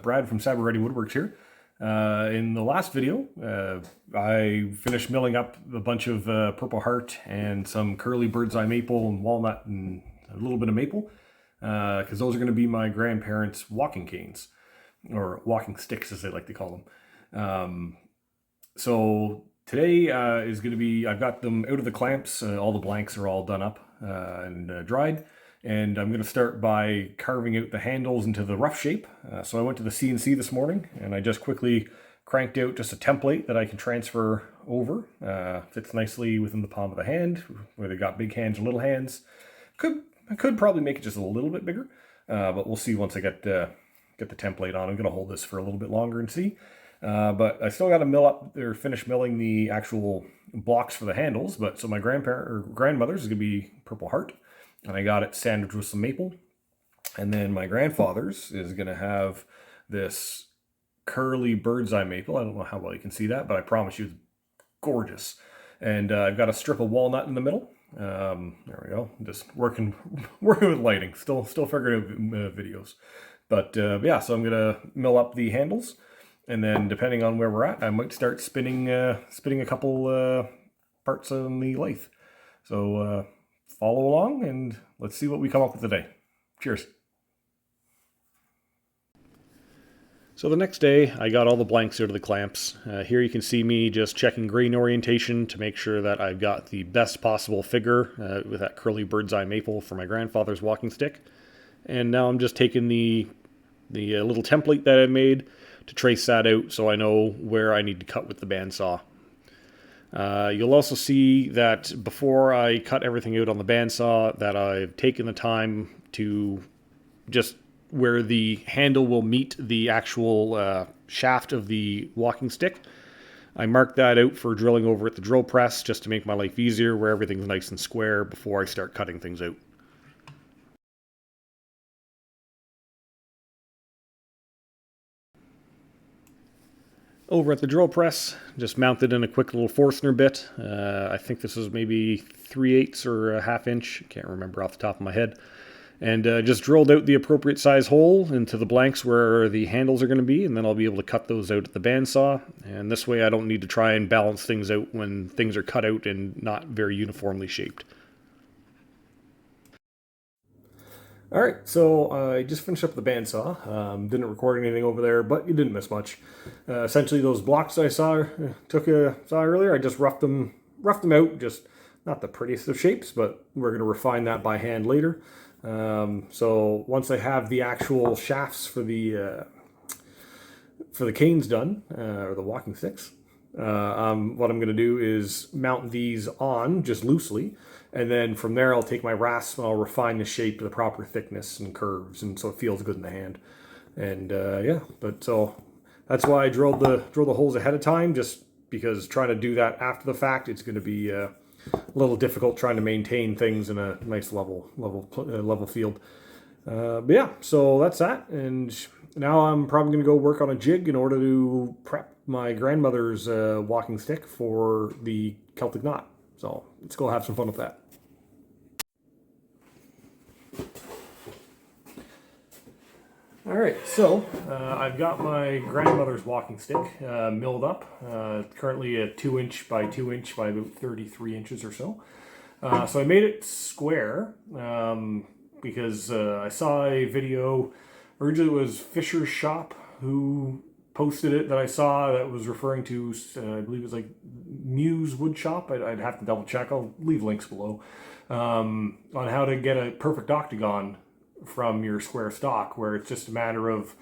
Brad from Sabot Woodworks here. In the last video, I finished milling up a bunch of Purple Heart and some curly bird's eye maple and walnut and a little bit of maple, because those are going to be my grandparents' walking canes, or walking sticks as they like to call them. So today is going to be, I've got them out of the clamps, all the blanks are all done up and dried. And I'm going to start by carving out the handles into the rough shape. So I went to the CNC this morning and I just quickly cranked out just a template that I can transfer over. Fits nicely within the palm of the hand, where they got big hands and little hands. I could probably make it just a little bit bigger, but we'll see once I get the template on. I'm going to hold this for a little bit longer and see. But I still got to mill up or finish milling the actual blocks for the handles. But so my grandmother's is going to be Purple Heart. And I got it sandwiched with some maple. And then my grandfather's is going to have this curly bird's eye maple. I don't know how well you can see that, but I promise you it's gorgeous. And I've got a strip of walnut in the middle. There we go. Just working with lighting. Still figuring out videos. But yeah, so I'm going to mill up the handles. And then depending on where we're at, I might start spinning a couple parts on the lathe. So follow along and let's see what we come up with today. Cheers. So the next day I got all the blanks out of the clamps. Here you can see me just checking grain orientation to make sure that I've got the best possible figure with that curly bird's eye maple for my grandfather's walking stick. And now I'm just taking the little template that I made to trace that out so I know where I need to cut with the bandsaw. You'll also see that before I cut everything out on the bandsaw that I've taken the time to just where the handle will meet the actual shaft of the walking stick. I marked that out for drilling over at the drill press just to make my life easier, where everything's nice and square before I start cutting things out. Over at the drill press, just mounted in a quick little Forstner bit. I think this is maybe 3/8 or a 1/2 inch. Can't remember off the top of my head. And just drilled out the appropriate size hole into the blanks where the handles are going to be, and then I'll be able to cut those out at the bandsaw. And this way I don't need to try and balance things out when things are cut out and not very uniformly shaped. Alright, so I just finished up the bandsaw. Didn't record anything over there, but you didn't miss much. Essentially those blocks I saw earlier, I just roughed them out, just not the prettiest of shapes, but we're going to refine that by hand later. So once I have the actual shafts for the canes done, or the walking sticks, what I'm going to do is mount these on just loosely, and then from there I'll take my rasp and I'll refine the shape to the proper thickness and curves, and so it feels good in the hand. And yeah, but so that's why I drilled the holes ahead of time, just because trying to do that after the fact, it's going to be a little difficult trying to maintain things in a nice level field. But yeah, so that's that, and now I'm probably going to go work on a jig in order to prep my grandmother's walking stick for the Celtic knot. So let's go have some fun with that. Alright, so I've got my grandmother's walking stick milled up, currently a 2" by 2" by about 33 inches or so. So I made it square because I saw a video, originally it was Fisher's Shop who posted it, that I saw that was referring to, I believe it was like Muse Wood Shop. I'd have to double check, I'll leave links below, on how to get a perfect octagon from your square stock, where it's just a matter of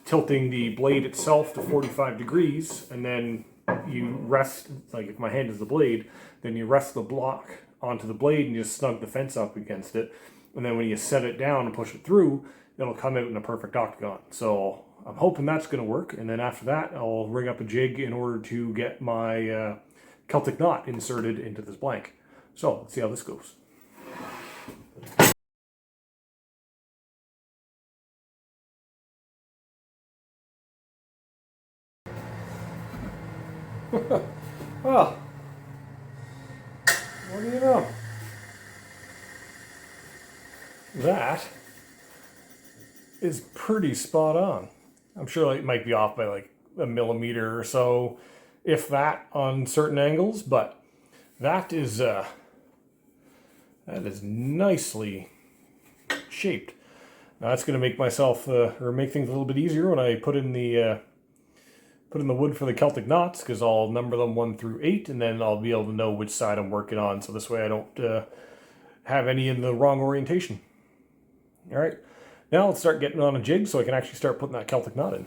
tilting the blade itself to 45 degrees, and then you rest, like if my hand is the blade, then you rest the block onto the blade and you just snug the fence up against it, and then when you set it down and push it through, it'll come out in a perfect octagon. So I'm hoping that's going to work, and then after that I'll rig up a jig in order to get my Celtic knot inserted into this blank. So let's see how this goes. Well, what do you know? That is pretty spot on. I'm sure it might be off by like a millimeter or so, if that, on certain angles, but that is nicely shaped. Now that's going to make myself or make things a little bit easier when I put in the wood for the Celtic knots, because I'll number them 1 through 8, and then I'll be able to know which side I'm working on. So this way I don't have any in the wrong orientation. All right, now let's start getting on a jig so I can actually start putting that Celtic knot in.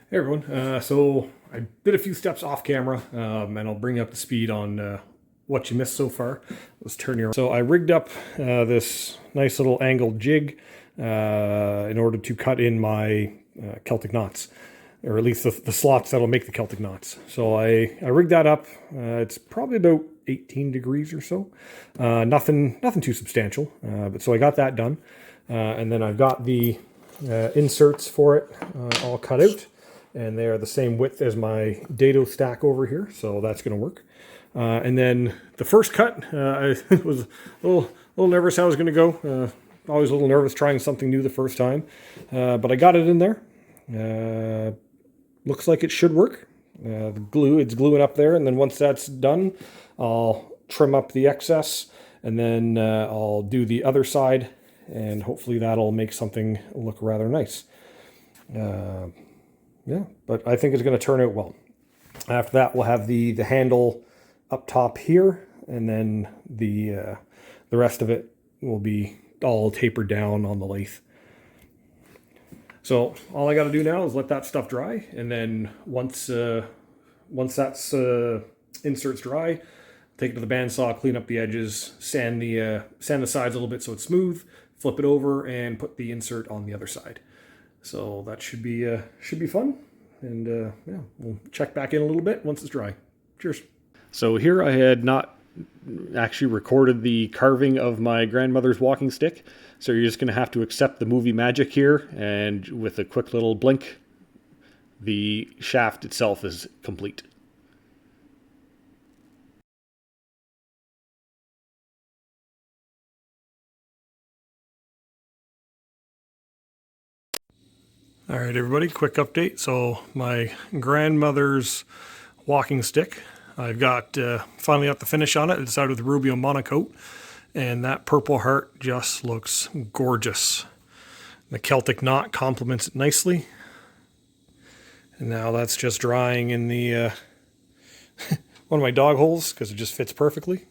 Hey everyone, so I did a few steps off camera, and I'll bring you up to speed on what you missed so far. Let's turn you around. So I rigged up this nice little angled jig in order to cut in my Celtic knots, or at least the slots that'll make the Celtic knots. So I rigged that up. It's probably about 18 degrees or so. Nothing too substantial, but so I got that done. And then I've got the inserts for it all cut out, and they're the same width as my dado stack over here, so that's going to work. And then the first cut, I was a little nervous how it was going to go. Always a little nervous trying something new the first time, but I got it in there. Looks like it should work. It's gluing up there, and then once that's done, I'll trim up the excess, and then I'll do the other side, and hopefully that'll make something look rather nice. Yeah, but I think it's going to turn out well. After that, we'll have the handle up top here, and then the rest of it will be all tapered down on the lathe. So all I got to do now is let that stuff dry, and then once that's inserts dry, take it to the bandsaw, clean up the edges, sand the sides a little bit so it's smooth, flip it over, and put the insert on the other side. So that should be fun, and yeah, we'll check back in a little bit once it's dry. Cheers. So here I had not actually recorded the carving of my grandmother's walking stick, so you're just going to have to accept the movie magic here, and with a quick little blink, the shaft itself is complete. All right, everybody, quick update. So my grandmother's walking stick, I've got finally got the finish on it. It's out of the Rubio monocoat, and that purple heart just looks gorgeous. The Celtic knot complements it nicely. And now that's just drying in the one of my dog holes, because it just fits perfectly.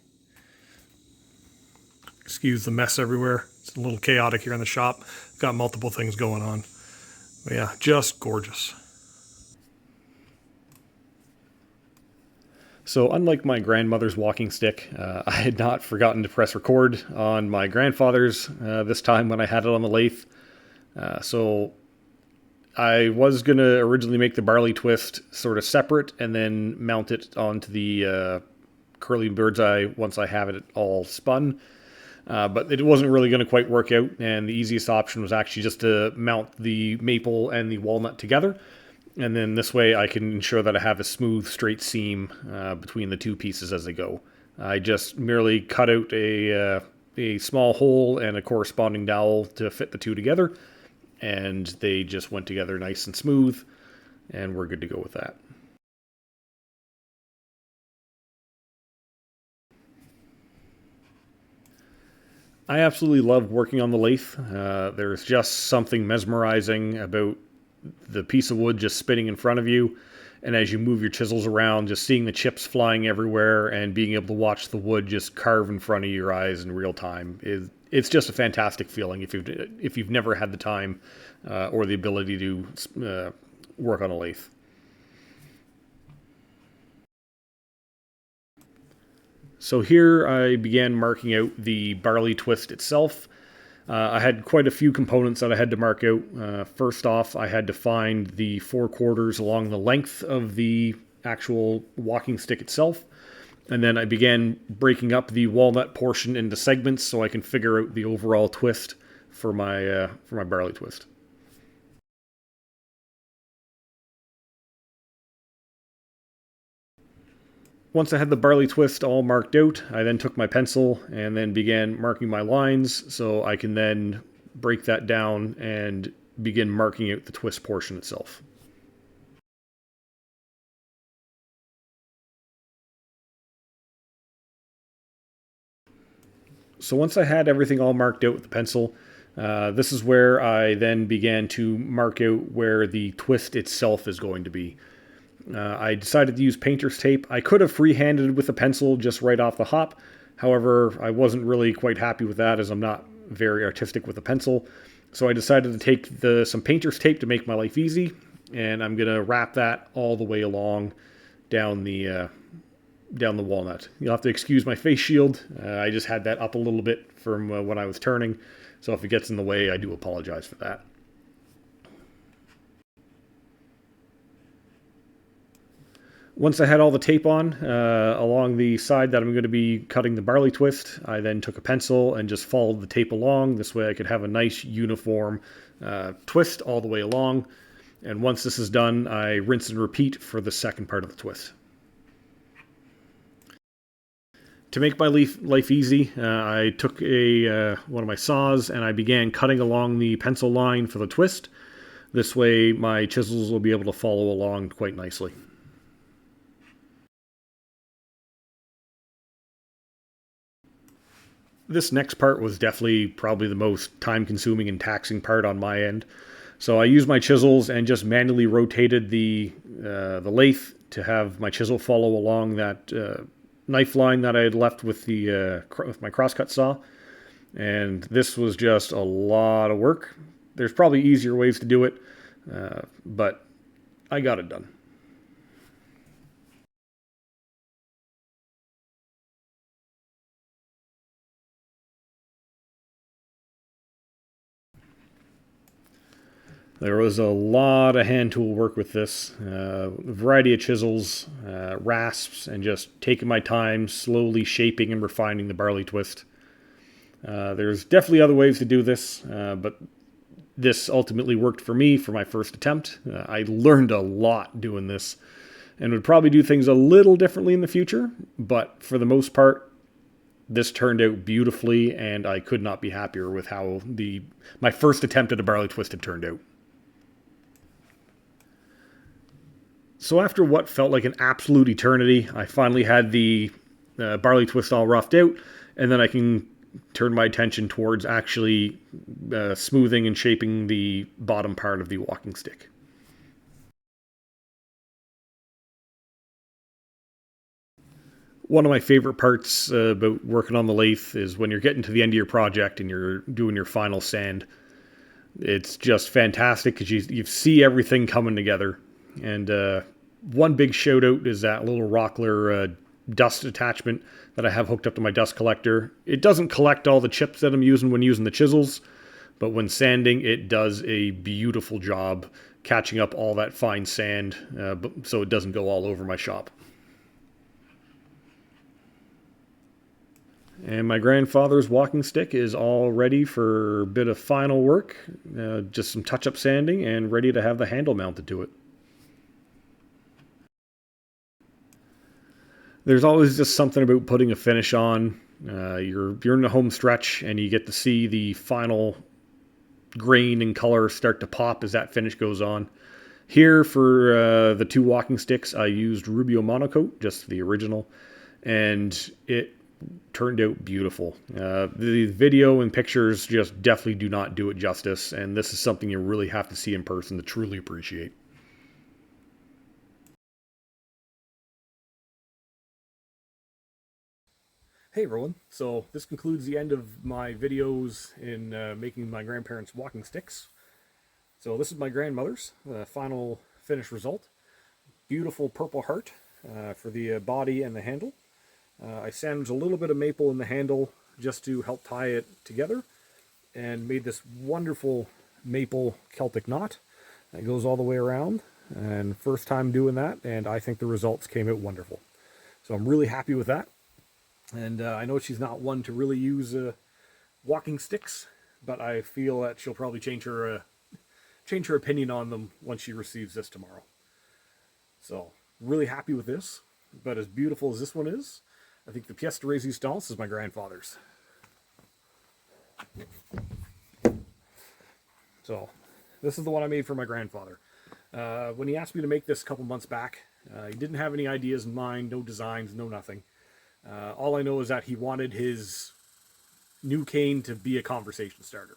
Excuse the mess everywhere. It's a little chaotic here in the shop. Got multiple things going on. But yeah, just gorgeous. So unlike my grandmother's walking stick, I had not forgotten to press record on my grandfather's this time when I had it on the lathe. So I was going to originally make the barley twist sort of separate and then mount it onto the curly bird's eye once I have it all spun. But it wasn't really going to quite work out, and the easiest option was actually just to mount the maple and the walnut together. And then this way I can ensure that I have a smooth, straight seam between the two pieces as they go. I just merely cut out a small hole and a corresponding dowel to fit the two together, and they just went together nice and smooth, and we're good to go with that. I absolutely love working on the lathe. There's just something mesmerizing about the piece of wood just spinning in front of you, and as you move your chisels around, just seeing the chips flying everywhere and being able to watch the wood just carve in front of your eyes in real time it's just a fantastic feeling if you've never had the time or the ability to work on a lathe. So here I began marking out the barley twist itself. I had quite a few components that I had to mark out. First off, I had to find the 4/4 along the length of the actual walking stick itself. And then I began breaking up the walnut portion into segments so I can figure out the overall twist for my barley twist. Once I had the barley twist all marked out, I then took my pencil and then began marking my lines so I can then break that down and begin marking out the twist portion itself. So once I had everything all marked out with the pencil, this is where I then began to mark out where the twist itself is going to be. I decided to use painter's tape. I could have freehanded with a pencil just right off the hop. However, I wasn't really quite happy with that as I'm not very artistic with a pencil. So I decided to take some painter's tape to make my life easy, and I'm going to wrap that all the way along down the walnut. You'll have to excuse my face shield. I just had that up a little bit from when I was turning, so if it gets in the way, I do apologize for that. Once I had all the tape on along the side that I'm going to be cutting the barley twist, I then took a pencil and just followed the tape along. This way I could have a nice uniform twist all the way along. And once this is done, I rinse and repeat for the second part of the twist. To make my life easy, I took one of my saws and I began cutting along the pencil line for the twist. This way my chisels will be able to follow along quite nicely. This next part was definitely probably the most time-consuming and taxing part on my end. So I used my chisels and just manually rotated the lathe to have my chisel follow along that knife line that I had left with with my crosscut saw. And this was just a lot of work. There's probably easier ways to do it, but I got it done. There was a lot of hand tool work with this, a variety of chisels, rasps, and just taking my time, slowly shaping and refining the barley twist. There's definitely other ways to do this, but this ultimately worked for me for my first attempt. I learned a lot doing this and would probably do things a little differently in the future, but for the most part, this turned out beautifully, and I could not be happier with how my first attempt at a barley twist had turned out. So after what felt like an absolute eternity, I finally had the barley twist all roughed out, and then I can turn my attention towards actually smoothing and shaping the bottom part of the walking stick. One of my favorite parts about working on the lathe is when you're getting to the end of your project and you're doing your final sand. It's just fantastic because you see everything coming together. And one big shout out is that little Rockler dust attachment that I have hooked up to my dust collector. It doesn't collect all the chips that I'm using when using the chisels, but when sanding, it does a beautiful job catching up all that fine sand so it doesn't go all over my shop. And my grandfather's walking stick is all ready for a bit of final work, just some touch-up sanding, and ready to have the handle mounted to it. There's always just something about putting a finish on. You're in the home stretch, and you get to see the final grain and color start to pop as that finish goes on. Here, for the two walking sticks, I used Rubio Monocoat, just the original, and it turned out beautiful. The video and pictures just definitely do not do it justice, and this is something you really have to see in person to truly appreciate. Hey everyone, so this concludes the end of my videos in making my grandparents' walking sticks. So this is my grandmother's final finished result. Beautiful purple heart for the body and the handle. I sandwiched a little bit of maple in the handle just to help tie it together, and made this wonderful maple Celtic knot that goes all the way around. And first time doing that, and I think the results came out wonderful. So I'm really happy with that. And I know she's not one to really use walking sticks, but I feel that she'll probably change her opinion on them once she receives this tomorrow. So really happy with this. but as beautiful as this one is, I think the pièce de résistance is my grandfather's. So this is the one I made for my grandfather. When he asked me to make this a couple months back, he didn't have any ideas in mind, no designs, no nothing. All I know is that he wanted his new cane to be a conversation starter.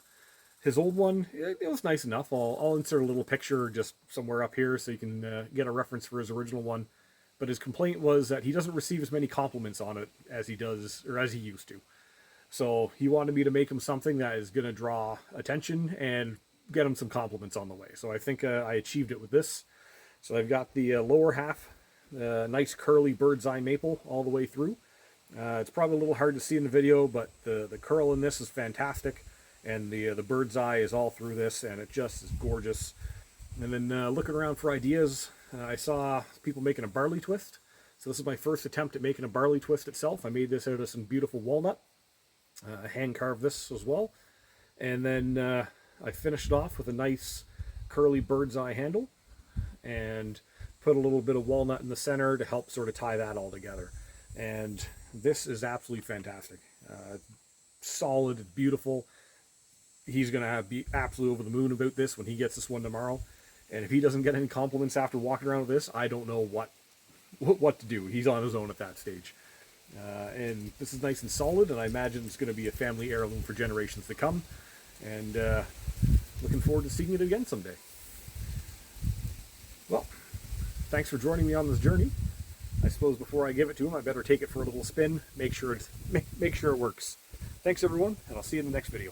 His old one, it was nice enough. I'll insert a little picture just somewhere up here so you can get a reference for his original one. But his complaint was that he doesn't receive as many compliments on it as he does, or as he used to. So he wanted me to make him something that is going to draw attention and get him some compliments on the way. So I think I achieved it with this. So I've got the lower half, nice curly bird's eye maple all the way through. It's probably a little hard to see in the video, but the curl in this is fantastic. And the bird's eye is all through this, and it just is gorgeous. And then looking around for ideas, I saw people making a barley twist. So this is my first attempt at making a barley twist itself. I made this out of some beautiful walnut. I hand carved this as well. And then I finished it off with a nice curly bird's eye handle and put a little bit of walnut in the center to help sort of tie that all together. And this is absolutely fantastic. Solid, beautiful. He's going to be absolutely over the moon about this when he gets this one tomorrow. And if he doesn't get any compliments after walking around with this, I don't know what to do. He's on his own at that stage. And this is nice and solid, and I imagine it's going to be a family heirloom for generations to come. And looking forward to seeing it again someday. Well, thanks for joining me on this journey. I suppose before I give it to him, I better take it for a little spin, make sure it works. Thanks everyone, and I'll see you in the next video.